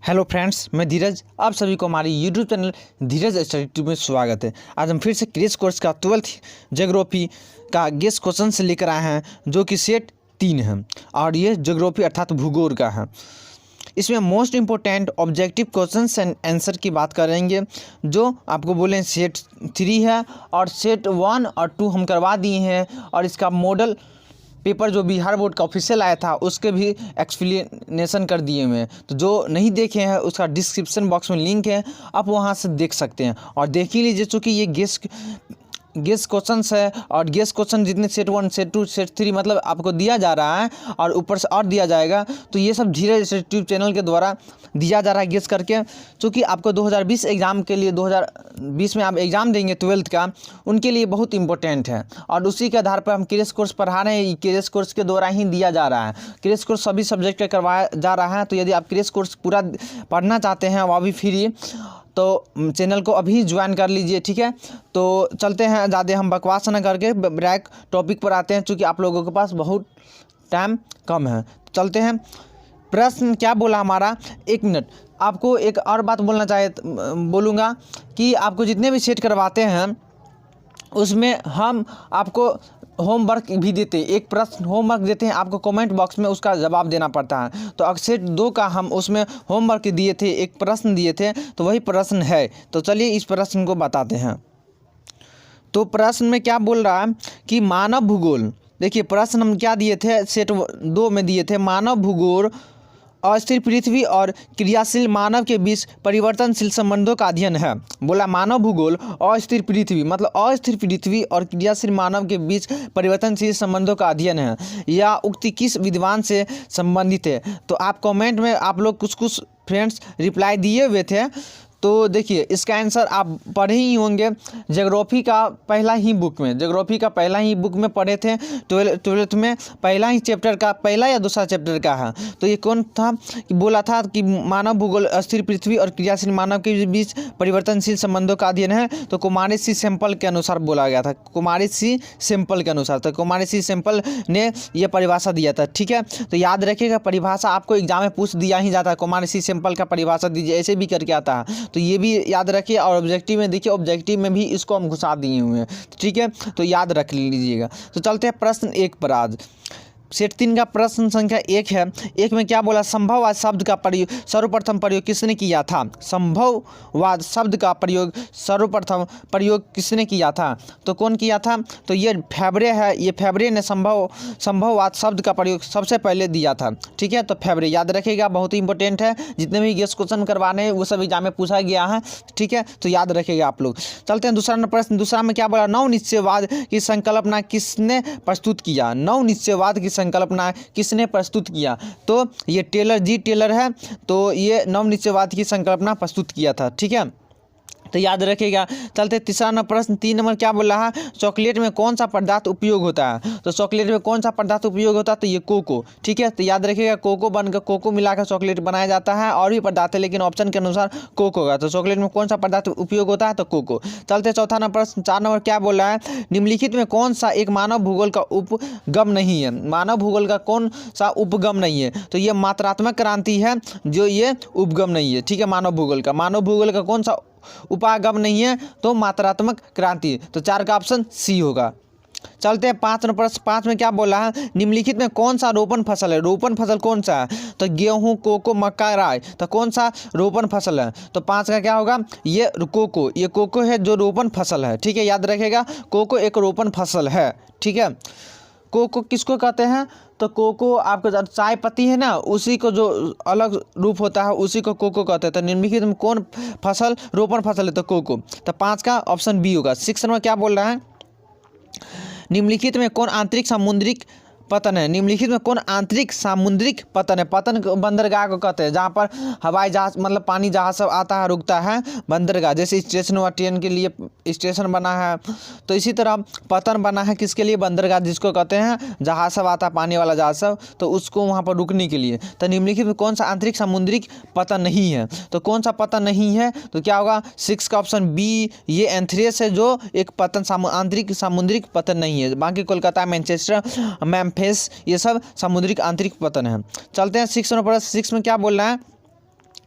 Hello friends, मैं धीरज। आप सभी को हमारी यूट्यूब चैनल धीरज स्टडी ट्यूब में स्वागत है। आज हम फिर से क्रेश कोर्स का 12th ज्योग्राफी का गेस क्वेश्चन से लेकर आए हैं, जो कि सेट 3 है और ये ज्योग्राफी अर्थात भूगोल का है। इसमें most important objective questions and answer की बात करेंगे, जो आपको बोले सेट 3 है और सेट 1 और 2 हम करवा दिए हैं। और इसका मॉडल पेपर जो बिहार बोर्ड का ऑफिशियल आया था उसके भी एक्सप्लेनेशन कर दिए हुए हैं। तो जो नहीं देखे हैं उसका डिस्क्रिप्शन बॉक्स में लिंक है, आप वहां से देख सकते हैं और देख ही लीजिए। चूँकि ये गेस क्वेश्चंस है और गेस क्वेश्चन जितने सेट 1 सेट 2 सेट 3 मतलब आपको दिया जा रहा है और ऊपर से और दिया जाएगा। तो ये सब धीरज यूट्यूब चैनल के द्वारा दिया जा रहा है गेस करके। चूँकि आपको 2020 एग्ज़ाम के लिए 2020 में आप एग्ज़ाम देंगे 12th का, उनके लिए बहुत इंपॉर्टेंट है और उसी के आधार पर हम क्रेश कोर्स पढ़ा रहे हैं। क्रेश कोर्स के द्वारा ही दिया जा रहा है। क्रेश कोर्स सभी सब्जेक्ट का करवाया जा रहा है। तो यदि आप क्रेश कोर्स पूरा पढ़ना चाहते हैं वह भी फ्री, तो चैनल को अभी ज्वाइन कर लीजिए, ठीक है। तो चलते हैं, ज़्यादा हम बकवास ना करके डायरेक्ट टॉपिक पर आते हैं, चूँकि आप लोगों के पास बहुत टाइम कम है। चलते हैं। प्रश्न क्या बोला हमारा, 1 मिनट। आपको एक और बात बोलूँगा कि आपको जितने भी सेट करवाते हैं उसमें हम आपको होमवर्क भी देते हैं। एक प्रश्न होमवर्क देते हैं, आपको कमेंट बॉक्स में उसका जवाब देना पड़ता है। तो सेट 2 का हम उसमें होमवर्क दिए थे, एक प्रश्न दिए थे, तो वही प्रश्न है। तो चलिए इस प्रश्न को बताते हैं। तो प्रश्न में क्या बोल रहा है कि मानव भूगोल। देखिए प्रश्न हम क्या दिए थे, सेट 2 में दिए थे, मानव भूगोल अस्थिर पृथ्वी और क्रियाशील मानव के बीच परिवर्तनशील संबंधों का अध्ययन है। बोला मानव भूगोल अस्थिर पृथ्वी मतलब अस्थिर पृथ्वी और क्रियाशील मानव के बीच परिवर्तनशील संबंधों का अध्ययन है। यह उक्ति किस विद्वान से संबंधित है? तो आप कमेंट में आप लोग कुछ फ्रेंड्स रिप्लाई दिए हुए थे। तो देखिए इसका आंसर आप पढ़े ही होंगे, ज्योग्राफी का पहला ही बुक में पढ़े थे। 12th में पहला ही चैप्टर का पहला या दूसरा चैप्टर का है। तो ये कौन था कि बोला था कि मानव भूगोल अस्थिर पृथ्वी और क्रियाशील मानव के बीच परिवर्तनशील संबंधों का अध्ययन है। तो कुमारी सी सैंपल के अनुसार बोला गया था, कुमारी सी सैंपल के अनुसार। तो कुमारी सी सैंपल ने यह परिभाषा दिया था, ठीक है। तो याद रखिएगा, परिभाषा आपको एग्जाम में पूछ दिया ही जाता है, कुमारी सी सैंपल का परिभाषा दीजिए, ऐसे भी करके आता है। तो ये भी याद रखिए और ऑब्जेक्टिव में देखिए, ऑब्जेक्टिव में भी इसको हम घुसा दिए हुए हैं, ठीक है। तो याद रख लीजिएगा। तो चलते हैं प्रश्न 1 पर। आज सेट 3 का प्रश्न संख्या 1 है। 1 में क्या बोला, संभववाद शब्द का प्रयोग सर्वप्रथम प्रयोग किसने किया था? संभववाद शब्द का सर्वप्रथम प्रयोग किसने किया था? तो कौन किया था? तो ये फेबरे है। ये फेबरे ने संभववाद शब्द का प्रयोग सबसे पहले दिया था, ठीक है। तो फेबरे याद रखिएगा, बहुत ही इंपॉर्टेंट है। जितने भी गेस क्वेश्चन करवाने हैं वो सब एग्जाम में पूछा गया है, ठीक है। तो याद रखिएगा आप लोग। चलते हैं दूसरा प्रश्न। दूसरा में क्या बोला, नव निश्चयवाद की संकल्पना किसने प्रस्तुत किया? नव निश्चयवाद की संकल्पना किसने प्रस्तुत किया? तो ये टेलर है। तो ये नव निश्चयवाद की संकल्पना प्रस्तुत किया था, ठीक है। तो याद रखिएगा। चलते तीसरा प्रश्न 3 नंबर क्या बोल रहा है, चॉकलेट में कौन सा पदार्थ उपयोग होता है? तो चॉकलेट में कौन सा पदार्थ उपयोग होता है? तो ये कोको, ठीक है। तो याद रखिएगा, कोको मिलाकर चॉकलेट बनाया जाता है। और भी पदार्थ है लेकिन ऑप्शन के अनुसार कोको होगा। तो चॉकलेट में कौन सा पदार्थ उपयोग होता है? तो कोको। चलते चौथा प्रश्न 4 नंबर क्या बोल रहा है, निम्नलिखित में कौन सा एक मानव भूगोल का उपगम नहीं है? मानव भूगोल का कौन सा उपगम नहीं है? तो ये मात्रात्मक क्रांति है, जो ये उपगम नहीं है, ठीक है। मानव भूगोल का कौन सा उपागम नहीं है? तो मात्रात्मक क्रांति। तो 4 का ऑप्शन सी होगा। चलते हैं 5 नंबर प्रश्न। 5 में क्या बोला है, निम्नलिखित में कौन सा रोपण फसल है? रोपण फसल कौन सा है? तो गेहूं, कोको, मक्का, राय। तो कौन सा रोपण फसल है? तो 5 का क्या होगा, ये कोको। ये कोको है जो रोपण फसल है, ठीक है। याद रखेगा, कोको एक रोपण फसल है, ठीक है। कोको किसको कहते हैं? तो कोको आपका चाय पत्ती है ना, उसी को जो अलग रूप होता है उसी को कोको कहते हैं। तो निम्नलिखित में कौन फसल रोपण फसल है? तो कोको। तो 5 का ऑप्शन बी होगा। 6 में क्या बोल रहा है, निम्नलिखित में कौन आंतरिक सामुद्रिक पतन है? निम्नलिखित में कौन आंतरिक सामुद्रिक पतन है? पतन बंदरगाह को कहते हैं, जहाँ पर हवाई जहाज मतलब पानी जहाज सब आता है रुकता है, बंदरगाह। जैसे स्टेशन हुआ, ट्रेन के लिए स्टेशन बना है, तो इसी तरह पतन बना है किसके लिए? बंदरगाह, जिसको कहते हैं जहाज सब आता है, पानी वाला जहाज सब, तो उसको वहाँ पर रुकने के लिए। तो निम्नलिखित में कौन सा आंतरिक सामुद्रिक पतन नहीं है? तो कौन सा पतन नहीं है? तो क्या होगा, 6 का ऑप्शन बी, ये एंथ्रेस है जो एक पतन आंतरिक सामुद्रिक पतन नहीं है। बाकी कोलकाता, मैनचेस्टर, ये सब समुद्रिक आंतरिक पतन है। चलते हैं 6 में क्या बोल रहा है,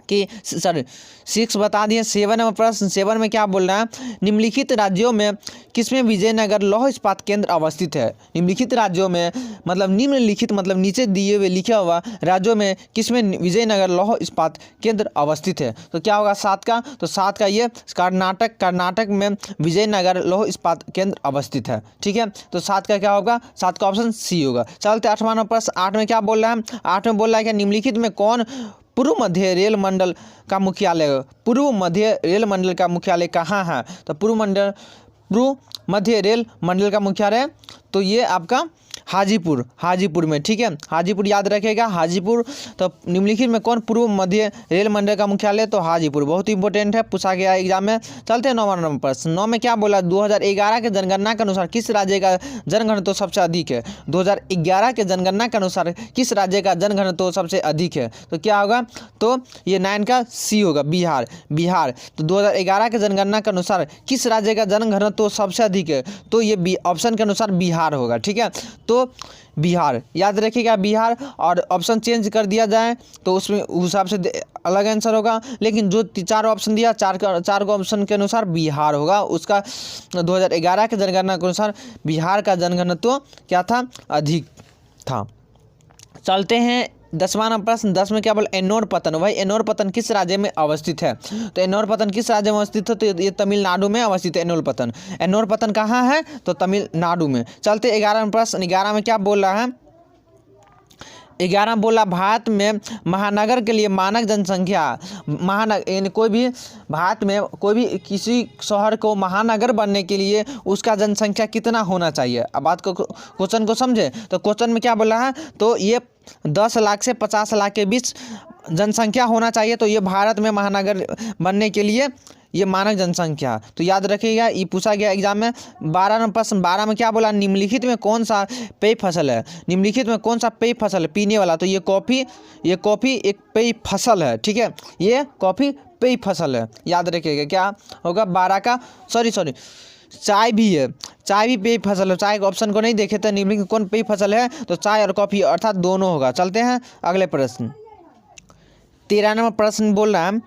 कि सर 6 बता दिए। 7 नंबर प्रश्न, 7 में क्या बोल रहा है, निम्नलिखित राज्यों में किसमें विजयनगर लौह इस्पात केंद्र अवस्थित है। निम्नलिखित राज्यों में मतलब निम्नलिखित मतलब नीचे दिए हुए लिखा हुआ राज्यों में किसमें विजयनगर लौह इस्पात केंद्र अवस्थित है। तो क्या होगा 7 का, तो 7 का ये कर्नाटक में विजयनगर लौह इस्पात केंद्र अवस्थित है। ठीक है, तो 7 का क्या होगा, 7 का ऑप्शन सी होगा। चलते 8वां नंबर प्रश्न। 8 में क्या बोल रहा है, 8 में बोल रहा है कि निम्नलिखित में कौन पूर्व मध्य रेल मंडल का मुख्यालय, पूर्व मध्य रेल मंडल का मुख्यालय कहाँ है। तो पूर्व मध्य रेल मंडल का मुख्यालय तो ये आपका हाजीपुर में। ठीक है, हाजीपुर याद रखेगा, हाजीपुर। तो निम्नलिखित में कौन पूर्व मध्य रेल मंडल का मुख्यालय, तो हाजीपुर, बहुत इंपॉर्टेंट है, पूछा गया एग्जाम में। चलते हैं 9वां नंबर प्रश्न। 9 में क्या बोला, 2011 के जनगणना के अनुसार किस राज्य का जनघनत्व सबसे अधिक है। 2011 के जनगणना के अनुसार किस राज्य का जनघनत्व सबसे अधिक है। तो क्या होगा, तो ये 9 का सी होगा, बिहार। तो 2011 के जनगणना के अनुसार किस राज्य का जनघनत्व सबसे अधिक है, तो ये ऑप्शन के अनुसार बिहार होगा। ठीक है, तो बिहार याद रखिएगा, बिहार। और ऑप्शन चेंज कर दिया जाए तो उसमें उस हिसाब से अलग आंसर होगा, लेकिन जो 4 ऑप्शन दिया, 4 को ऑप्शन के अनुसार बिहार होगा। उसका 2011 के जनगणना के अनुसार बिहार का जनघनत्व क्या था, अधिक था। चलते हैं 10वां नंबर प्रश्न। 10 में क्या बोला, एन्नोर पतन। वही एन्नोर पतन किस राज्य में अवस्थित है। तो एन्नोर पतन किस राज्य में अवस्थित है, तो ये तमिलनाडु में अवस्थित है। एन्नोर पतन कहाँ है, तो तमिलनाडु में। चलते 11वां नंबर प्रश्न। 11 में क्या बोल रहा है, 11 बोला भारत में महानगर के लिए मानक जनसंख्या, महानगर यानी कोई भी भारत में कोई भी किसी शहर को महानगर बनने के लिए उसका जनसंख्या कितना होना चाहिए। अब बात को क्वेश्चन को समझे, तो क्वेश्चन में क्या बोला है, तो ये 10 लाख से 50 लाख के बीच जनसंख्या होना चाहिए। तो ये भारत में महानगर बनने के लिए ये मानक जनसंख्या, तो याद रखिएगा, ये पूछा गया एग्जाम में। 12 नंबर प्रश्न। 12 में क्या बोला, निम्नलिखित में कौन सा पेय फसल है। निम्नलिखित में कौन सा पेय फसल है, पीने वाला। तो ये कॉफ़ी एक पेय फसल है। ठीक है, ये कॉफ़ी पेय फसल है, याद रखिएगा। क्या होगा 12 का, सॉरी चाय भी है, चाय भी पेय फसल है। चाय के ऑप्शन को नहीं देखे थे, निम्नलिखित कौन पेय फसल है, तो चाय और कॉफ़ी अर्थात दोनों होगा। चलते हैं अगले प्रश्न। 13 नंबर प्रश्न बोल रहा है,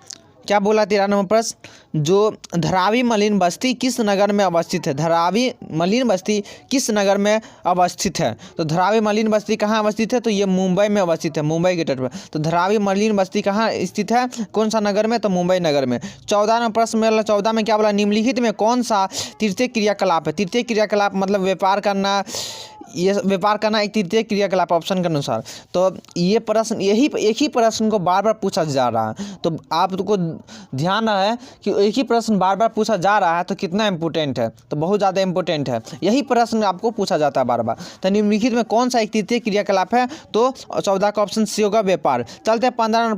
क्या बोला 13 नंबर प्रश्न, जो धारावी मलिन बस्ती किस नगर में अवस्थित है। धारावी मलिन बस्ती किस नगर में अवस्थित है। तो धारावी मलिन बस्ती कहाँ अवस्थित है, तो ये मुंबई में अवस्थित है, मुंबई के तट पर। तो धारावी मलिन बस्ती कहाँ स्थित है, कौन सा नगर में, तो मुंबई नगर में। 14 नंबर प्रश्न में 14 में क्या बोला, निम्नलिखित में कौन सा तृतीय क्रियाकलाप है। तृतीय क्रियाकलाप मतलब व्यापार करना, ये व्यापार करना एक तृतीय क्रियाकलाप ऑप्शन के अनुसार। तो ये प्रश्न एक ही प्रश्न को बार बार पूछा जा रहा है, तो आपको ध्यान है कि एक ही प्रश्न बार बार पूछा जा रहा है तो कितना इंपॉर्टेंट है, तो बहुत ज़्यादा इंपॉर्टेंट है। यही प्रश्न आपको पूछा जाता है बार बार। तो निम्नलिखित में कौन सा एक तृतीय क्रियाकलाप है, तो 14 का ऑप्शन सी होगा, व्यापार। चलते हैं 15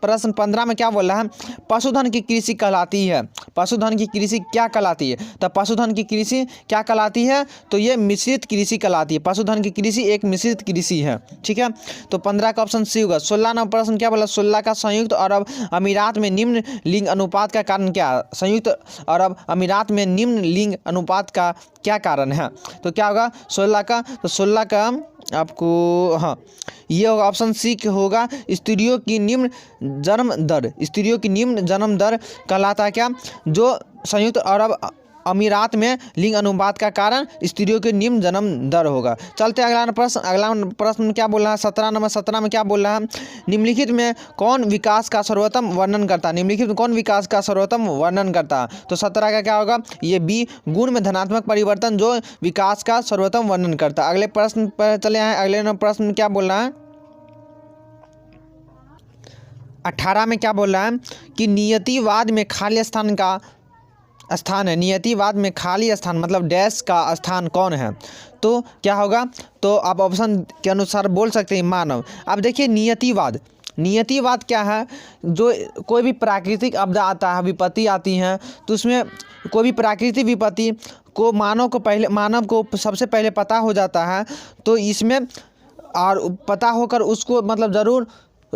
प्रश्न। 15 में क्या बोल रहा है, पशुधन की कृषि कहलाती है। पशुधन की कृषि क्या कहलाती है, तो पशुधन की कृषि क्या कहलाती है, तो ये मिश्रित कृषि कहलाती है। पशुधन की कृषि एक मिश्रित कृषि है। ठीक है, तो 15 का ऑप्शन सी होगा। 16 नंबर प्रश्न क्या बोला, 16 का संयुक्त अरब अमीरात में निम्न लिंग अनुपात का कारण क्या है। संयुक्त अरब अमीरात में निम्न लिंग अनुपात का क्या कारण है, तो क्या होगा 16 का, तो 16 का आपको हाँ ये होगा ऑप्शन सी होगा, स्त्रियों की निम्न जन्म दर। स्त्रियों की निम्न जन्म दर कहलाता है क्या, जो संयुक्त अरब अमीरात में लिंग अनुपात का कारण स्त्रियों के निम्न जन्म दर होगा। चलते अगला प्रश्न में क्या बोल रहा है, 17 में क्या बोल रहा है, निम्नलिखित में कौन विकास का सर्वोत्तम वर्णन करता है। निम्नलिखित में कौन विकास का सर्वोत्तम वर्णन करता है, तो 17 का क्या होगा, ये बी, गुण में धनात्मक परिवर्तन जो विकास का सर्वोत्तम वर्णन करता है। अगले प्रश्न पर चले आए। अगले प्रश्न में क्या बोल रहा है, 18 में क्या बोल रहा है कि नियतिवाद में खाली स्थान का स्थान है। नियतिवाद में खाली स्थान मतलब डैश का स्थान कौन है, तो क्या होगा, तो आप ऑप्शन के अनुसार बोल सकते हैं मानव। अब देखिए नियतिवाद क्या है, जो कोई भी प्राकृतिक आपदा आता है, विपत्ति आती हैं, तो उसमें कोई भी प्राकृतिक विपत्ति को मानव को सबसे पहले पता हो जाता है, तो इसमें और पता होकर उसको मतलब ज़रूर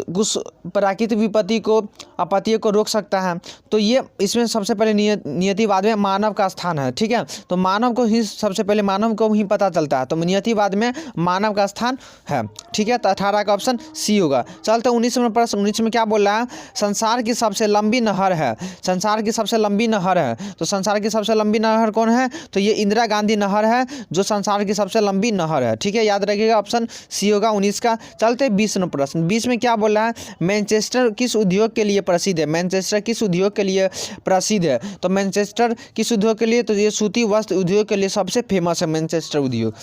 कुछ प्राकृतिक विपत्ति को आपत्तियों को रोक सकता है। तो ये इसमें सबसे पहले नियतिवाद में मानव का स्थान है, ठीक है। तो मानव को ही सबसे पहले मानव को ही पता चलता है, तो नियतिवाद में मानव का स्थान है, ठीक है। तो 18 का ऑप्शन सी होगा। चलते 19 में प्रश्न। 19 में क्या बोल रहा है, संसार की सबसे लंबी नहर है, संसार की सबसे लंबी नहर है। तो संसार की सबसे लंबी नहर कौन है, तो ये इंदिरा गांधी नहर है जो संसार की सबसे लंबी नहर है, ठीक है। याद रखिएगा ऑप्शन सी होगा 19 का। चलते 20 में प्रश्न। 20 में क्या बोल रहा है, मैनचेस्टर किस उद्योग के लिए प्रसिद्ध है, मैनचेस्टर किस उद्योग के लिए प्रसिद्ध है। तो मैनचेस्टर किस उद्योग के लिए, तो ये सूती वस्त्र उद्योग के लिए सबसे फेमस है मैनचेस्टर उद्योग।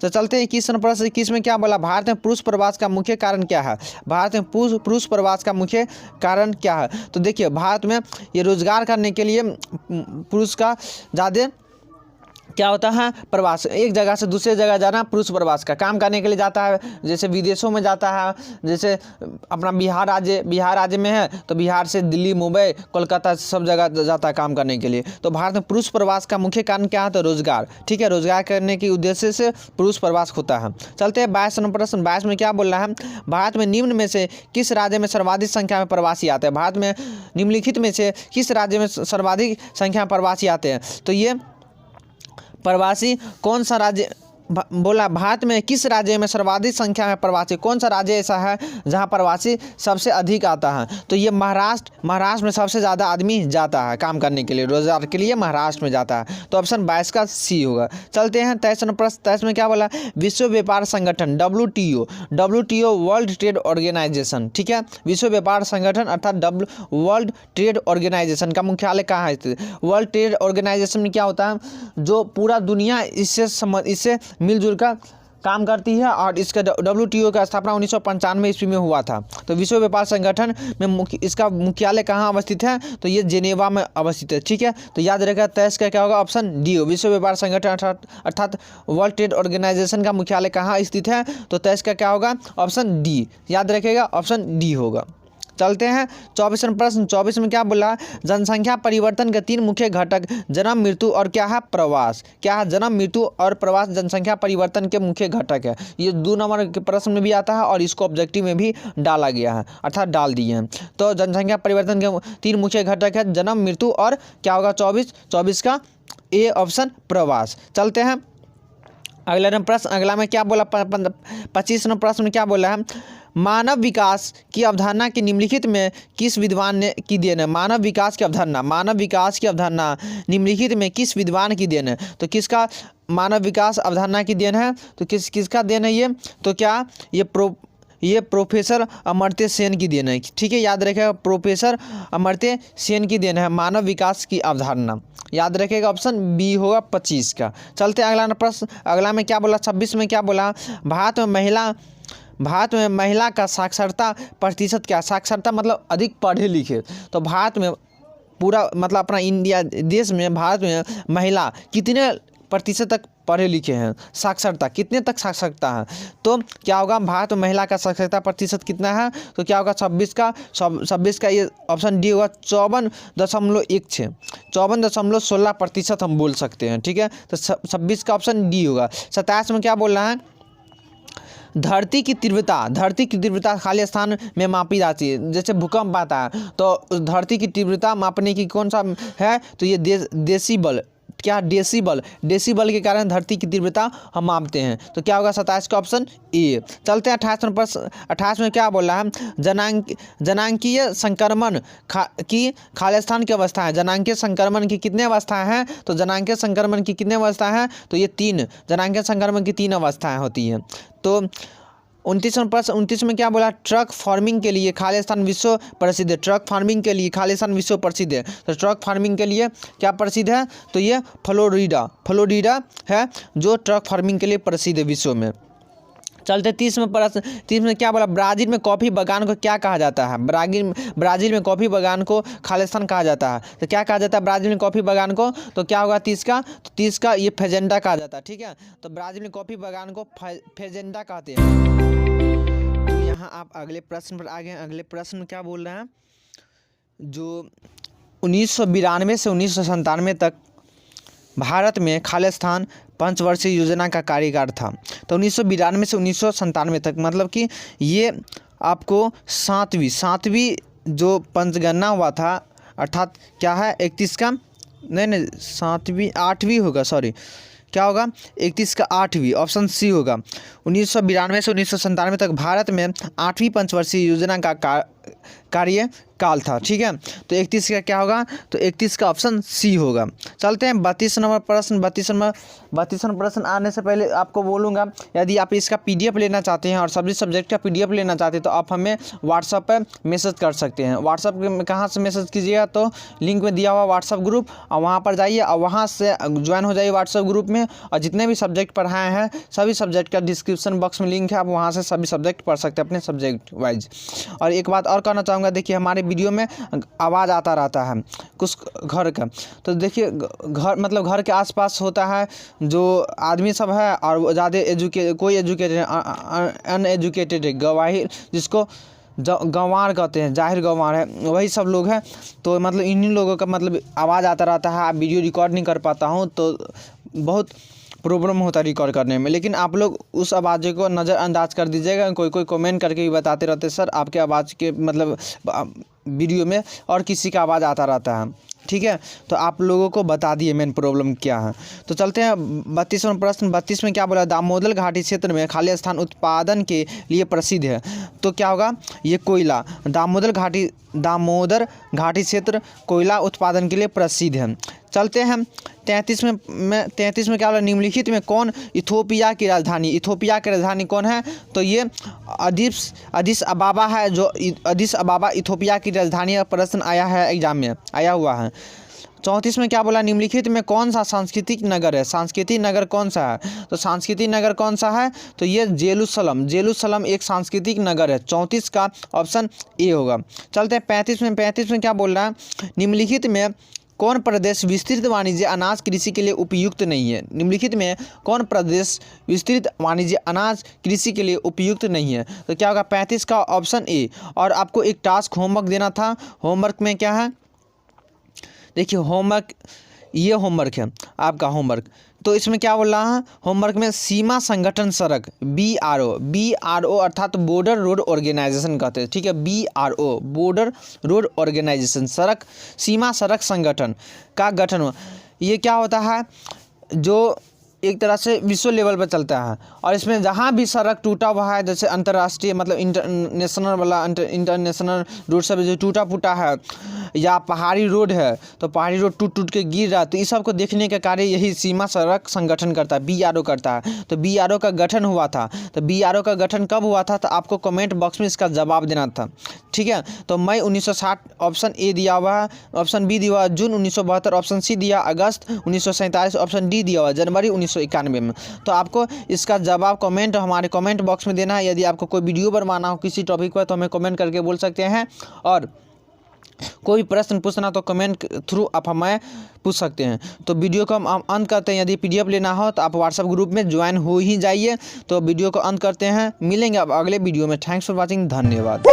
तो चलते 21 में प्रश्न। 21 में क्या बोला, भारत में पुरुष प्रवास का मुख्य कारण क्या है, भारत में पुरुष प्रवास का मुख्य कारण क्या है। तो देखिए भारत में ये रोजगार करने के लिए पुरुष का ज़्यादा क्या होता है, प्रवास, एक जगह से दूसरे जगह जाना पुरुष प्रवास का काम करने के लिए जाता है, जैसे विदेशों में जाता है, जैसे अपना बिहार राज्य में है तो बिहार से दिल्ली, मुंबई, कोलकाता सब जगह जाता है काम करने के लिए। तो भारत में पुरुष प्रवास का मुख्य कारण क्या है, तो रोजगार, ठीक है। रोजगार करने के उद्देश्य से पुरुष प्रवास होता है। चलते हैं 22 नंबर प्रश्न। 22 में क्या बोल रहा है, भारत में निम्न में से किस राज्य में सर्वाधिक संख्या में प्रवासी आते हैं, भारत में निम्नलिखित में से किस राज्य में सर्वाधिक संख्या में प्रवासी आते हैं। तो ये प्रवासी कौन सा राज्य बोला, भारत में किस राज्य में सर्वाधिक संख्या में प्रवासी, कौन सा राज्य ऐसा है जहां प्रवासी सबसे अधिक आता है। तो ये महाराष्ट्र में सबसे ज़्यादा आदमी जाता है काम करने के लिए, रोजगार के लिए महाराष्ट्र में जाता है। तो ऑप्शन 22 का सी होगा। चलते हैं 23 नंबर प्रश्न। 23 में क्या बोला, विश्व व्यापार संगठन WTO वर्ल्ड ट्रेड ऑर्गेनाइजेशन, ठीक है। विश्व व्यापार संगठन अर्थात वर्ल्ड ट्रेड ऑर्गेनाइजेशन का मुख्यालय कहाँ है। वर्ल्ड ट्रेड ऑर्गेनाइजेशन में क्या होता है, जो पूरा दुनिया इससे मिलजुल कर काम करती है, और इसका WTO का स्थापना 1995 ईस्वी में हुआ था। तो विश्व व्यापार संगठन में इसका मुख्यालय कहाँ अवस्थित है, तो ये जेनेवा में अवस्थित है, ठीक है। तो याद रखेगा 23 का क्या होगा, ऑप्शन डी हो। विश्व व्यापार संगठन अर्थात वर्ल्ड ट्रेड ऑर्गेनाइजेशन का मुख्यालय कहाँ स्थित है, तो 23 का क्या होगा, ऑप्शन डी। याद रखेगा ऑप्शन डी होगा। चलते हैं 24 प्रश्न। 24 में क्या बोला, जनसंख्या परिवर्तन के 3 मुख्य घटक जन्म, मृत्यु और क्या है, प्रवास। क्या है, जन्म, मृत्यु और प्रवास जनसंख्या परिवर्तन के मुख्य घटक है। ये 2 नंबर के प्रश्न में भी आता है और इसको ऑब्जेक्टिव में भी डाला गया है, अर्थात डाल दिए हैं। तो जनसंख्या परिवर्तन के 3 मुख्य घटक है, जन्म, मृत्यु और क्या होगा 24 का ए ऑप्शन प्रवास। चलते हैं अगला प्रश्न। अगला में क्या बोला, 25 नंबर प्रश्न में क्या बोला है, मानव विकास की अवधारणा की निम्नलिखित में किस विद्वान ने की देन है। मानव विकास की अवधारणा निम्नलिखित में किस विद्वान की देन है। तो किसका मानव विकास अवधारणा की देन है, तो किसका देन है ये, तो क्या ये प्रोफेसर अमर्त्य सेन की देन है, ठीक है। याद रखेगा प्रोफेसर अमर्त्य सेन की देन है मानव विकास की अवधारणा। याद रखेगा ऑप्शन बी होगा 25 का। चलते अगला प्रश्न। अगला में क्या बोला, 26 में क्या बोला, भारत में महिला का साक्षरता प्रतिशत क्या, साक्षरता मतलब अधिक पढ़े लिखे। तो भारत में पूरा मतलब अपना इंडिया देश में भारत में महिला कितने प्रतिशत तक पढ़े लिखे हैं, साक्षरता कितने तक साक्षरता है। तो क्या होगा, भारत में महिला का साक्षरता प्रतिशत कितना है, तो क्या होगा 26 का ये ऑप्शन डी होगा 54.16 54.16% हम बोल सकते हैं, ठीक है। तो 26 का ऑप्शन डी होगा। 27 में क्या बोल रहा है, धरती की तीव्रता खाली स्थान में मापी जाती है, जैसे भूकंप आता है तो धरती की तीव्रता मापने की कौन सा है, तो ये डेसिबल, क्या डेसिबल के कारण धरती की तीव्रता हम मापते हैं। तो क्या होगा 27 का ऑप्शन ए। चलते हैं 28 में क्या बोल रहा है, जनांकीय संक्रमण की खालिस्तान की अवस्था है। जनांकीय संक्रमण की कितने अवस्थाएं हैं, तो जनांकीय संक्रमण की कितने अवस्थाएं हैं, तो ये 3 जनांकीय संक्रमण की 3 अवस्थाएं होती हैं। तो 29 में क्या बोला, ट्रक फार्मिंग के लिए खालिस्तान विश्व प्रसिद्ध है। ट्रक फार्मिंग के लिए खालिस्तान विश्व प्रसिद्ध है। तो ट्रक फार्मिंग के लिए क्या प्रसिद्ध है, तो ये फ्लोरिडा है जो ट्रक फार्मिंग के लिए प्रसिद्ध है विश्व में। चलते 30 में क्या बोला, ब्राज़ील में कॉफ़ी बागान को क्या कहा जाता है। ब्राज़ील में कॉफ़ी बागान को खालिस्तान कहा जाता है। तो क्या कहा जाता है ब्राज़ील में कॉफ़ी बागान को, तो क्या होगा 30 का ये फेजेंडा कहा जाता है, ठीक है। तो ब्राज़ील में कॉफ़ी बागान को फेजेंडा कहते हैं। तो यहाँ आप अगले प्रश्न पर आ गए। अगले प्रश्न में क्या बोल रहे हैं, जो 1992 से 1997 तक भारत में खालिस्तान पंचवर्षीय योजना का कार्यकाल था। तो 1992 से 1997 तक मतलब कि ये आपको सातवीं जो पंचगणना हुआ था, अर्थात क्या है 31 का, नहीं सातवीं 8वीं होगा, सॉरी क्या होगा 31 का 8वीं, ऑप्शन सी होगा। 1992 से 1997 तक भारत में 8वीं पंचवर्षीय योजना का कार्यकाल था। ठीक है, तो 31 का क्या होगा, तो 31 का ऑप्शन सी होगा। चलते हैं 32 नंबर प्रश्न। 32 नंबर प्रश्न आने से पहले आपको बोलूँगा, यदि आप इसका PDF लेना चाहते हैं और सभी सब्जेक्ट का PDF लेना चाहते हैं तो आप हमें व्हाट्सएप पर मैसेज कर सकते हैं। व्हाट्सएप में कहाँ से मैसेज कीजिएगा, तो लिंक में दिया हुआ व्हाट्सएप ग्रुप, और वहाँ पर जाइए और वहाँ से ज्वाइन हो जाइए व्हाट्सएप ग्रुप में, और जितने भी सब्जेक्ट पढ़ाए हैं सभी सब्जेक्ट का डिस्क्रिप्शन बॉक्स में लिंक है, आप वहाँ से सभी सब्जेक्ट पढ़ सकते हैं अपने सब्जेक्ट वाइज। और एक बात और कहना चाहूँगा, देखिए हमारे वीडियो में आवाज़ आता रहता है कुछ घर का, तो देखिए घर मतलब घर के आसपास होता है जो आदमी सब है, और वो ज़्यादा कोई एजुकेटेड अनएजुकेटेड है, गवाही जिसको गंवार कहते हैं, जाहिर गंवार है, वही सब लोग हैं। तो मतलब इन्हीं लोगों का मतलब आवाज़ आता रहता है, आप वीडियो रिकॉर्ड नहीं कर पाता हूँ तो बहुत प्रॉब्लम होता है रिकॉर्ड करने में, लेकिन आप लोग उस आवाज़ को नज़रअंदाज कर दीजिएगा। कोई कमेंट करके भी बताते रहते सर आपके आवाज़ के मतलब वीडियो में और किसी का आवाज़ आता रहता है। ठीक है, तो आप लोगों को बता दिए मेन प्रॉब्लम क्या है। तो चलते हैं 32वां प्रश्न। 32 में क्या बोला, दामोदर घाटी क्षेत्र में खाली स्थान उत्पादन के लिए प्रसिद्ध है। तो क्या होगा, ये कोयला, दामोदर घाटी क्षेत्र कोयला उत्पादन के लिए प्रसिद्ध है। चलते हैं 33 में क्या बोला, निम्नलिखित में कौन इथोपिया की राजधानी कौन है, तो ये अदिस अबाबा है, जो अदिस अबाबा इथोपिया की राजधानी का प्रश्न आया है, एग्जाम में आया हुआ है। 34 में क्या बोला, निम्नलिखित में कौन सा सांस्कृतिक नगर है, सांस्कृतिक नगर कौन सा है, तो सांस्कृतिक नगर कौन सा है, तो ये जेरूसलम एक सांस्कृतिक नगर है। 34 का ऑप्शन ए होगा। चलते हैं 35 में क्या बोल रहा है, निम्नलिखित में कौन प्रदेश विस्तृत वाणिज्य अनाज कृषि के लिए उपयुक्त नहीं है। निम्नलिखित में कौन प्रदेश विस्तृत वाणिज्य अनाज कृषि के लिए उपयुक्त नहीं है, तो क्या होगा 35 का ऑप्शन ए। और आपको एक टास्क होमवर्क देना था, होमवर्क में क्या है, देखिए ये होमवर्क है आपका होमवर्क। तो इसमें क्या बोल रहा है, होमवर्क में सीमा संगठन सड़क BRO अर्थात बॉर्डर रोड ऑर्गेनाइजेशन कहते हैं। ठीक है, BRO बॉर्डर रोड ऑर्गेनाइजेशन, सीमा सड़क संगठन का गठन हुआ। ये क्या होता है, जो एक तरह से विश्व लेवल पर चलता है, और इसमें जहाँ भी सड़क टूटा हुआ है, जैसे अंतर्राष्ट्रीय मतलब इंटरनेशनल रोड सब जो टूटा फूटा है, या पहाड़ी रोड है तो पहाड़ी रोड टूट के गिर रहा है, तो इस सब को देखने का कार्य यही सीमा सड़क संगठन करता है, BRO करता है। तो BRO का गठन हुआ था, तो BRO का गठन कब हुआ था, तो आपको कमेंट बॉक्स में इसका जवाब देना था। ठीक है, तो मई 1960 ऑप्शन ए दिया हुआ है, ऑप्शन बी दिया हुआ है जून 1972, ऑप्शन सी दिया अगस्त 1947, ऑप्शन डी दिया हुआ जनवरी 1991 में। तो आपको इसका जवाब कमेंट हमारे कमेंट बॉक्स में देना है। यदि आपको कोई वीडियो बनवाना हो किसी टॉपिक पर तो हमें कमेंट करके बोल सकते हैं, और कोई प्रश्न पूछना तो कमेंट थ्रू आप हमें पूछ सकते हैं। तो वीडियो को हम अंत करते हैं। यदि PDF लेना हो तो आप व्हाट्सएप ग्रुप में ज्वाइन हो ही जाइए। तो वीडियो को अंत करते हैं, मिलेंगे अब अगले वीडियो में। थैंक्स फॉर वॉचिंग, धन्यवाद।